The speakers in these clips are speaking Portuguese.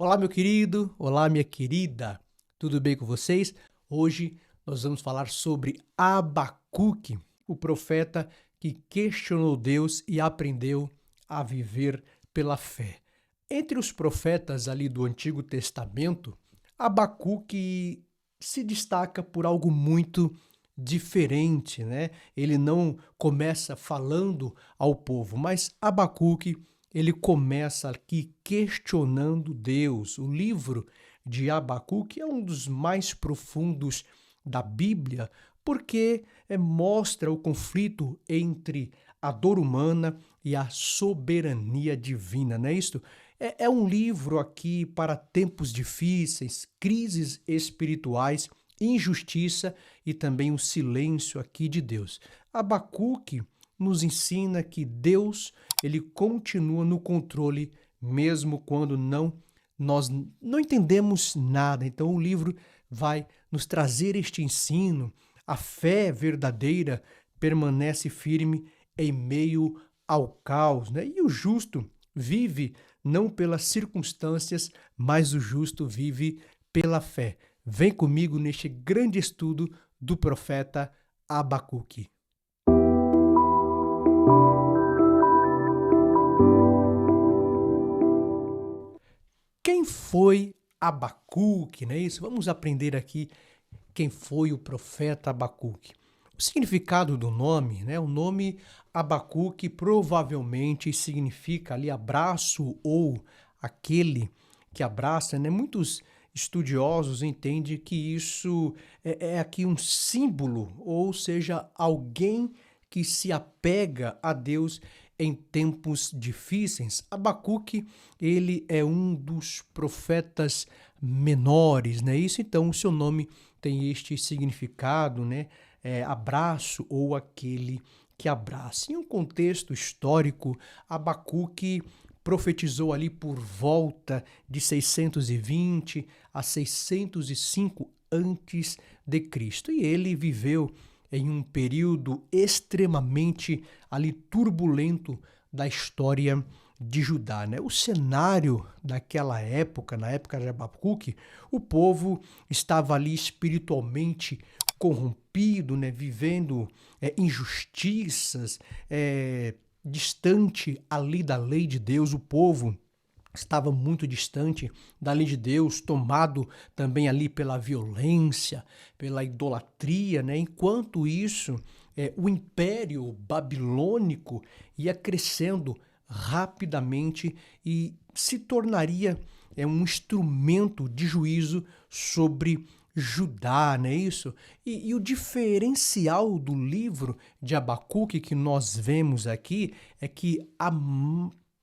Olá, meu querido, olá, minha querida, tudo bem com vocês? Hoje nós vamos falar sobre Abacuque, o profeta que questionou Deus e aprendeu a viver pela fé. Entre os profetas ali do Antigo Testamento, Abacuque se destaca por algo muito diferente, né? Ele não começa falando ao povo, mas Abacuque ele começa aqui questionando Deus. O livro de Abacuque é um dos mais profundos da Bíblia, porque mostra o conflito entre a dor humana e a soberania divina, não é isso? É um livro aqui para tempos difíceis, crises espirituais, injustiça e também o silêncio aqui de Deus. Abacuque nos ensina que Deus ele continua no controle mesmo quando nós não entendemos nada. Então o livro vai nos trazer este ensino. A fé verdadeira permanece firme em meio ao caos, né? E o justo vive não pelas circunstâncias, mas o justo vive pela fé. Vem comigo neste grande estudo do profeta Abacuque. Quem foi Abacuque, não é isso? Vamos aprender aqui quem foi o profeta Abacuque. O significado do nome, né? O nome Abacuque provavelmente significa ali abraço ou aquele que abraça, né? Muitos estudiosos entendem que isso é aqui um símbolo, ou seja, alguém que se apega a Deus em tempos difíceis. Abacuque, ele é um dos profetas menores, né? Isso então o seu nome tem este significado, né? Abraço ou aquele que abraça. Em um contexto histórico, Abacuque profetizou ali por volta de 620 a 605 antes de Cristo. E ele viveu em um período extremamente ali turbulento da história de Judá, né? O cenário daquela época, na época de Abacuque, o povo estava ali espiritualmente corrompido, né? Vivendo injustiças, distante ali da lei de Deus, o povo estava muito distante da lei de Deus, tomado também ali pela violência, pela idolatria, né? Enquanto isso, o império babilônico ia crescendo rapidamente e se tornaria um instrumento de juízo sobre Judá, não é isso? E o diferencial do livro de Abacuque que nós vemos aqui é que a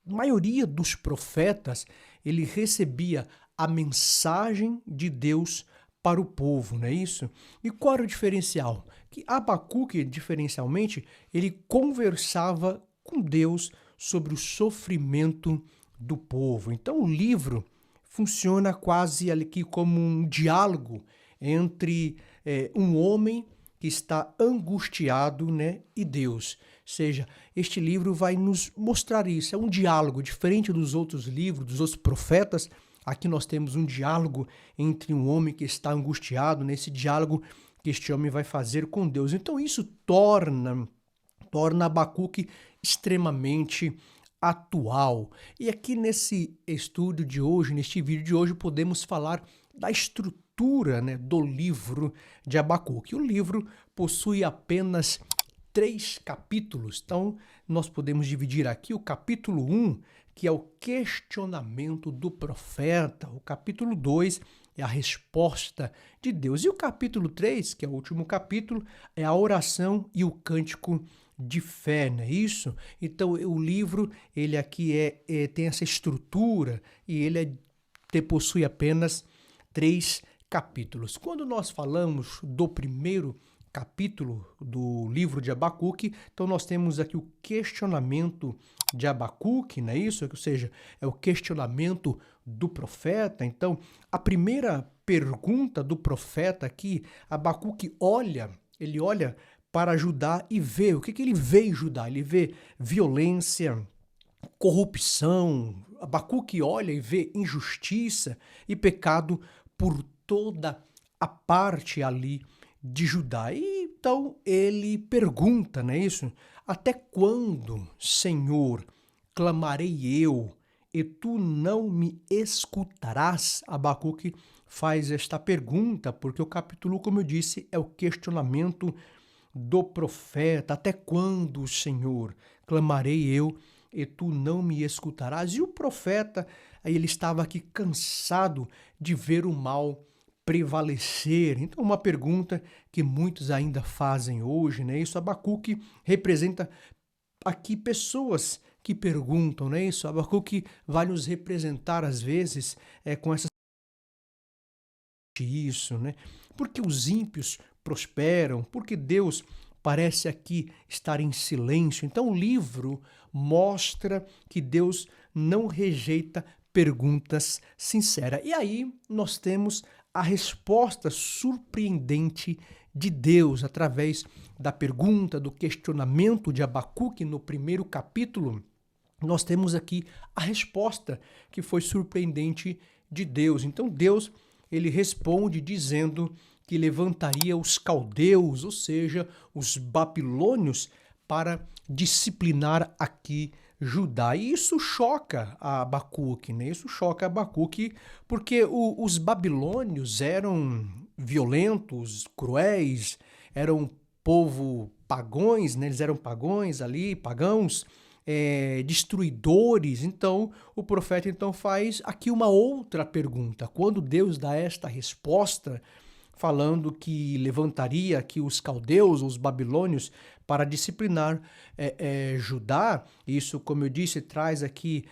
maioria dos profetas, ele recebia a mensagem de Deus para o povo, não é isso? E qual era o diferencial? Que Abacuque, diferencialmente, ele conversava com Deus sobre o sofrimento do povo. Então o livro funciona quase aqui como um diálogo entre um homem que está angustiado, né, e Deus. Ou seja, este livro vai nos mostrar isso. É um diálogo diferente dos outros livros, dos outros profetas. Aqui nós temos um diálogo entre um homem que está angustiado, nesse diálogo que este homem vai fazer com Deus. Então isso torna Abacuque extremamente atual. E aqui nesse estudo de hoje, neste vídeo de hoje, podemos falar da estrutura, né, do livro de Abacuque. O livro possui apenas 3 capítulos, então nós podemos dividir aqui o capítulo 1, que é o questionamento do profeta, o capítulo 2 é a resposta de Deus, e o capítulo 3, que é o último capítulo, é a oração e o cântico de fé, não é isso? Então o livro, ele aqui tem essa estrutura e ele possui apenas 3 capítulos. Quando nós falamos do primeiro capítulo do livro de Abacuque, então nós temos aqui o questionamento de Abacuque, não é isso? Ou seja, é o questionamento do profeta. Então, a primeira pergunta do profeta aqui, Abacuque ele olha para Judá e vê, o que ele vê em Judá? Ele vê violência, corrupção. Abacuque olha e vê injustiça e pecado por toda a parte ali de Judá. E então ele pergunta, não é isso? Até quando, Senhor, clamarei eu e tu não me escutarás? Abacuque faz esta pergunta porque o capítulo, como eu disse, é o questionamento do profeta. Até quando, Senhor, clamarei eu e tu não me escutarás? E o profeta, aí ele estava aqui cansado de ver o mal prevalecer. Então, uma pergunta que muitos ainda fazem hoje, né? Isso, Abacuque representa aqui pessoas que perguntam, né? Isso, Abacuque vai nos representar às vezes com essa isso, né? Porque os ímpios prosperam, porque Deus parece aqui estar em silêncio. Então o livro mostra que Deus não rejeita perguntas sinceras. E aí nós temos a resposta surpreendente de Deus através da pergunta, do questionamento de Abacuque no primeiro capítulo. Nós temos aqui a resposta que foi surpreendente de Deus. Então Deus ele responde dizendo que levantaria os caldeus, ou seja, os babilônios, para disciplinar aqui Judá. E isso choca a Abacuque, né? Isso choca a Abacuque porque os babilônios eram violentos, cruéis, eram povo pagões, né? Eles eram pagões ali, pagãos, destruidores. Então, o profeta então faz aqui uma outra pergunta. Quando Deus dá esta resposta, falando que levantaria aqui os caldeus, os babilônios, para disciplinar Judá, isso, como eu disse, traz aqui,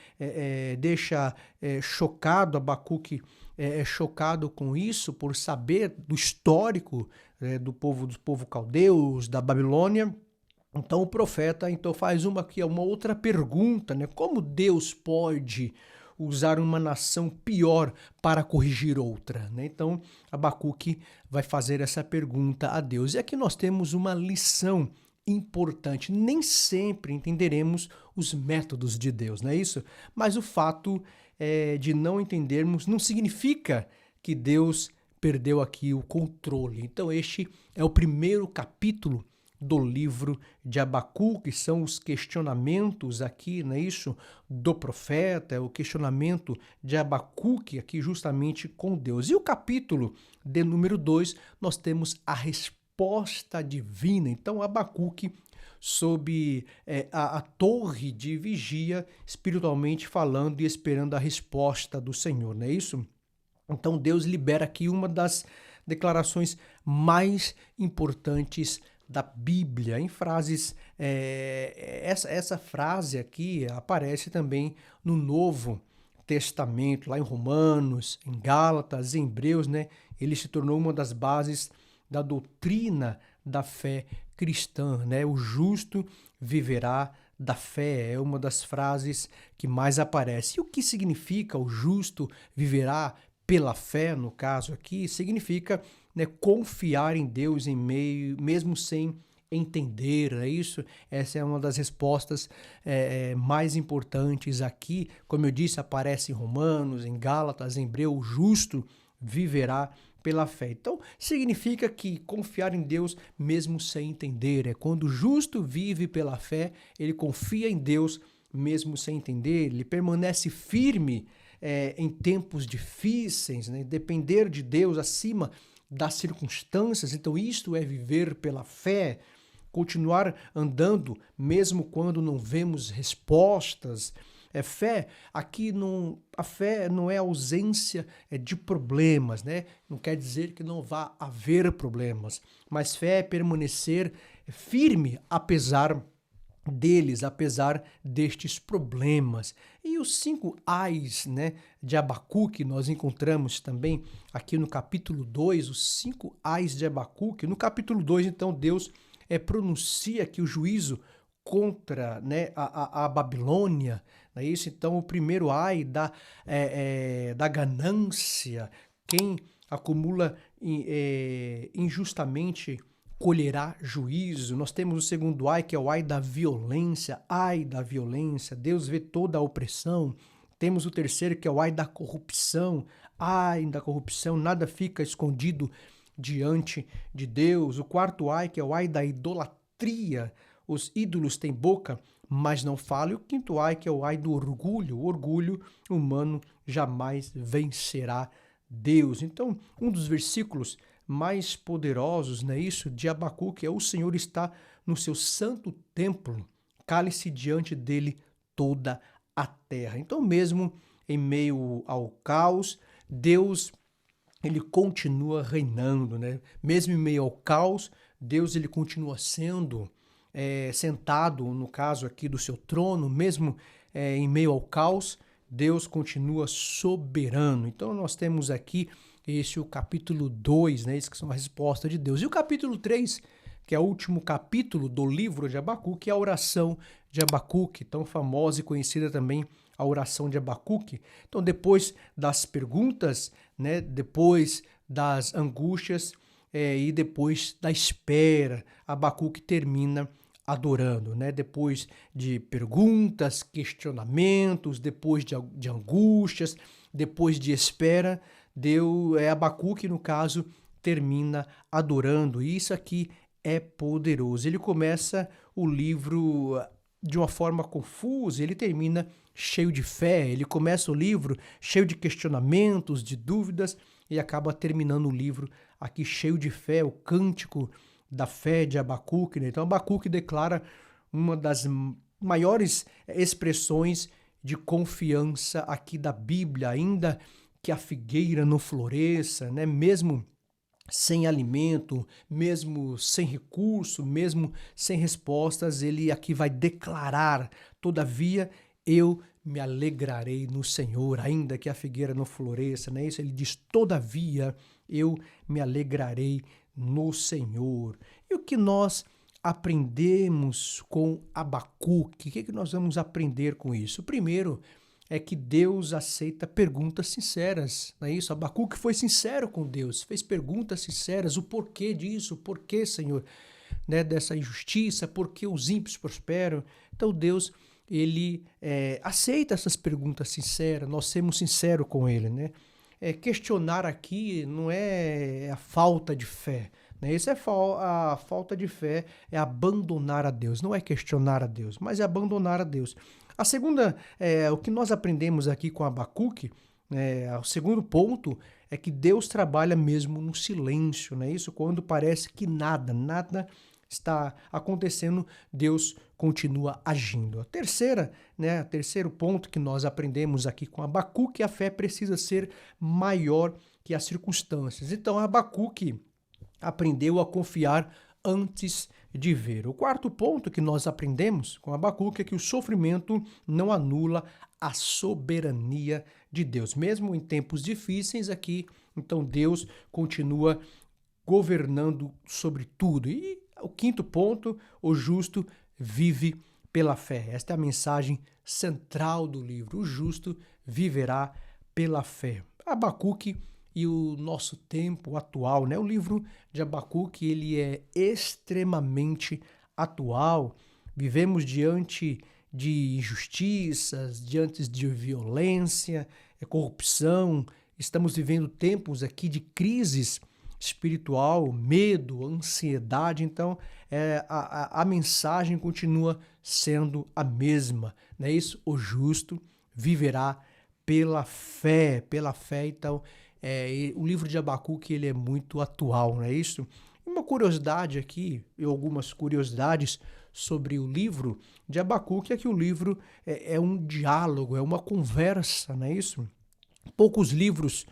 deixa chocado Abacuque, chocado com isso, por saber do histórico do povo caldeus, da Babilônia. Então o profeta então faz uma outra pergunta, né? Como Deus pode usar uma nação pior para corrigir outra, né? Então Abacuque vai fazer essa pergunta a Deus. E aqui nós temos uma lição importante. Nem sempre entenderemos os métodos de Deus, não é isso? Mas o fato de não entendermos não significa que Deus perdeu aqui o controle. Então este é o primeiro capítulo do livro de Abacuque, que são os questionamentos aqui, não é isso? Do profeta, é o questionamento de Abacuque aqui justamente com Deus. E o capítulo de número 2, nós temos a resposta divina. Então, Abacuque, sob a torre de vigia, espiritualmente falando e esperando a resposta do Senhor, não é isso? Então, Deus libera aqui uma das declarações mais importantes da Bíblia, em frases. Essa frase aqui aparece também no Novo Testamento, lá em Romanos, em Gálatas, em Hebreus, né? Ele se tornou uma das bases da doutrina da fé cristã, né? O justo viverá da fé, é uma das frases que mais aparece. E o que significa o justo viverá pela fé, no caso aqui, significa, né, confiar em Deus em meio, mesmo sem entender, é isso? Essa é uma das respostas mais importantes aqui. Como eu disse, aparece em Romanos, em Gálatas, em Hebreu, o justo viverá pela fé. Então, significa que confiar em Deus mesmo sem entender. É quando o justo vive pela fé, ele confia em Deus mesmo sem entender, ele permanece firme em tempos difíceis, né? Depender de Deus acima das circunstâncias. Então, isto é viver pela fé, continuar andando mesmo quando não vemos respostas. Fé, aqui não, a fé não é ausência de problemas, né? Não quer dizer que não vá haver problemas, mas fé é permanecer firme apesar deles, apesar destes problemas. E os 5 ais, né, de Abacuque, nós encontramos também aqui no capítulo 2, os 5 ais de Abacuque. No capítulo 2, então, Deus pronuncia aqui o juízo contra, né, a Babilônia, não é isso? Então, o primeiro ai da ganância, quem acumula injustamente colherá juízo. Nós temos o segundo ai, que é o ai da violência. Ai da violência, Deus vê toda a opressão. Temos o terceiro, que é o ai da corrupção. Ai da corrupção, nada fica escondido diante de Deus. O quarto ai, que é o ai da idolatria. Os ídolos têm boca, mas não falam. E o quinto ai, que é o ai do orgulho. O orgulho humano jamais vencerá Deus. Então, um dos versículos mais poderosos, não é isso, de Abacuque, é: o Senhor está no seu santo templo, cale-se diante dele toda a terra. Então, mesmo em meio ao caos, Deus, ele continua reinando, né? Mesmo em meio ao caos, Deus, ele continua sendo sentado, no caso aqui, do seu trono. Mesmo em meio ao caos, Deus continua soberano. Então nós temos aqui o capítulo 2, né? Isso que são a resposta de Deus. E o capítulo 3, que é o último capítulo do livro de Abacuque, é a oração de Abacuque, tão famosa e conhecida também, a oração de Abacuque. Então, depois das perguntas, né? Depois das angústias e depois da espera, Abacuque termina adorando, né? Depois de perguntas, questionamentos, depois de angústias, depois de espera, Abacuque, no caso, termina adorando. E isso aqui é poderoso. Ele começa o livro de uma forma confusa, ele termina cheio de fé. Ele começa o livro cheio de questionamentos, de dúvidas, e acaba terminando o livro aqui cheio de fé, o cântico da fé de Abacuque, né? Então, Abacuque declara uma das maiores expressões de confiança aqui da Bíblia. Ainda que a figueira não floresça, né? Mesmo sem alimento, mesmo sem recurso, mesmo sem respostas, ele aqui vai declarar: todavia eu me alegrarei no Senhor, ainda que a figueira não floresça, né? Isso ele diz: todavia eu me alegrarei no Senhor. E o que nós aprendemos com Abacuque? O que nós vamos aprender com isso? Primeiro é que Deus aceita perguntas sinceras, não é isso? Abacuque foi sincero com Deus, fez perguntas sinceras: o porquê disso, o porquê, Senhor, né, dessa injustiça, por que os ímpios prosperam? Então Deus, ele aceita essas perguntas sinceras, nós sermos sinceros com ele, né? Questionar aqui não é a falta de fé, né? Isso a falta de fé é abandonar a Deus, não é questionar a Deus, mas é abandonar a Deus. A segunda, o que nós aprendemos aqui com Abacuque, o segundo ponto é que Deus trabalha mesmo no silêncio, né? Isso, quando parece que nada está acontecendo, Deus continua agindo. A terceira, né, o terceiro ponto que nós aprendemos aqui com Abacuque: a fé precisa ser maior que as circunstâncias. Então, Abacuque aprendeu a confiar antes de ver. O quarto ponto que nós aprendemos com Abacuque é que o sofrimento não anula a soberania de Deus. Mesmo em tempos difíceis aqui, então Deus continua governando sobre tudo. E o quinto ponto: o justo vive pela fé. Esta é a mensagem central do livro: o justo viverá pela fé. Abacuque e o nosso tempo atual, né? O livro de Abacuque, ele é extremamente atual. Vivemos diante de injustiças, diante de violência, corrupção. Estamos vivendo tempos aqui de crises espiritual, medo, ansiedade. Então, a mensagem continua sendo a mesma, não é isso? O justo viverá pela fé, pela fé. Então, o livro de Abacuque, ele é muito atual, não é isso? Uma curiosidade aqui, e algumas curiosidades sobre o livro de Abacuque, é que o livro é um diálogo, é uma conversa, não é isso? Poucos livros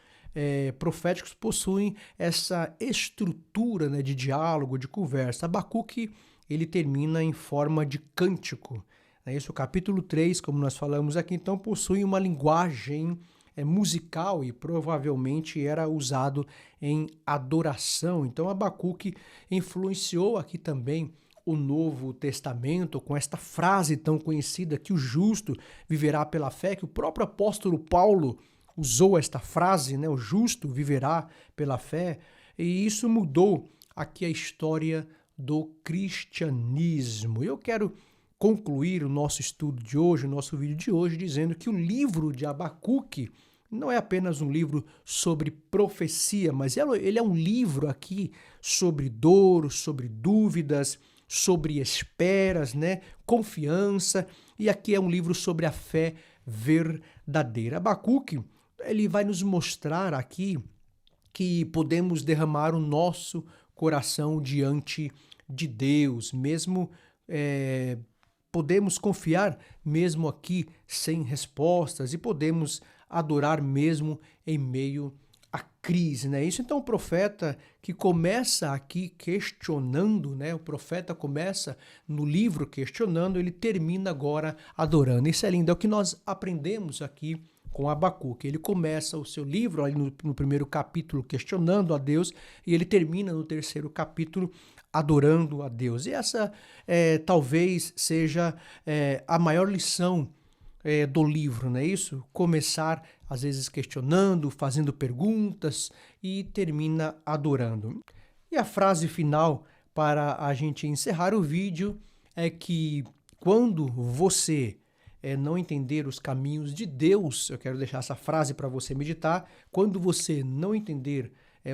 proféticos possuem essa estrutura, né, de diálogo, de conversa. Abacuque, ele termina em forma de cântico, né? Isso, o capítulo 3, como nós falamos aqui, então, possui uma linguagem musical e provavelmente era usado em adoração. Então, Abacuque influenciou aqui também o Novo Testamento com esta frase tão conhecida, que o justo viverá pela fé, que o próprio apóstolo Paulo usou esta frase, né? O justo viverá pela fé. E isso mudou aqui a história do cristianismo. Eu quero concluir o nosso estudo de hoje, o nosso vídeo de hoje, dizendo que o livro de Abacuque não é apenas um livro sobre profecia, mas ele é um livro aqui sobre dor, sobre dúvidas, sobre esperas, né? Confiança, e aqui é um livro sobre a fé verdadeira. Abacuque, ele vai nos mostrar aqui que podemos derramar o nosso coração diante de Deus, mesmo podemos confiar mesmo aqui sem respostas e podemos adorar mesmo em meio à crise, né? Isso então o profeta que começa aqui questionando, né? O profeta começa no livro questionando, ele termina agora adorando. Isso é lindo, é o que nós aprendemos aqui com Abacuque. Ele começa o seu livro ali no primeiro capítulo questionando a Deus e ele termina no terceiro capítulo adorando a Deus. E essa talvez seja a maior lição do livro, não é isso? Começar, às vezes, questionando, fazendo perguntas e termina adorando. E a frase final para a gente encerrar o vídeo é que quando você não entender os caminhos de Deus, eu quero deixar essa frase para você meditar, quando você não entender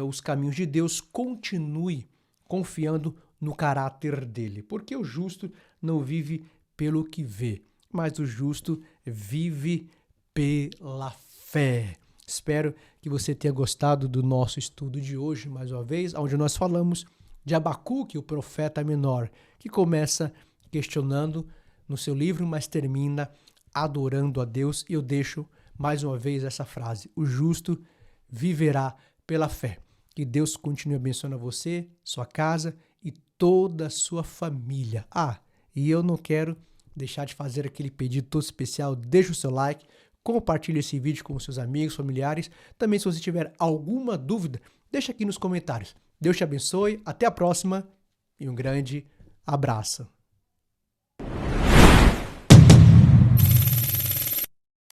os caminhos de Deus, continue confiando no caráter dele, porque o justo não vive pelo que vê, mas o justo vive pela fé. Espero que você tenha gostado do nosso estudo de hoje, mais uma vez, onde nós falamos de Abacuque, o profeta menor, que começa questionando no seu livro, mas termina adorando a Deus. E eu deixo mais uma vez essa frase: o justo viverá pela fé. Que Deus continue abençoando você, sua casa e toda a sua família. E eu não quero deixar de fazer aquele pedido todo especial. Deixa o seu like, compartilhe esse vídeo com seus amigos, familiares. Também, se você tiver alguma dúvida, deixa aqui nos comentários. Deus te abençoe, até a próxima e um grande abraço.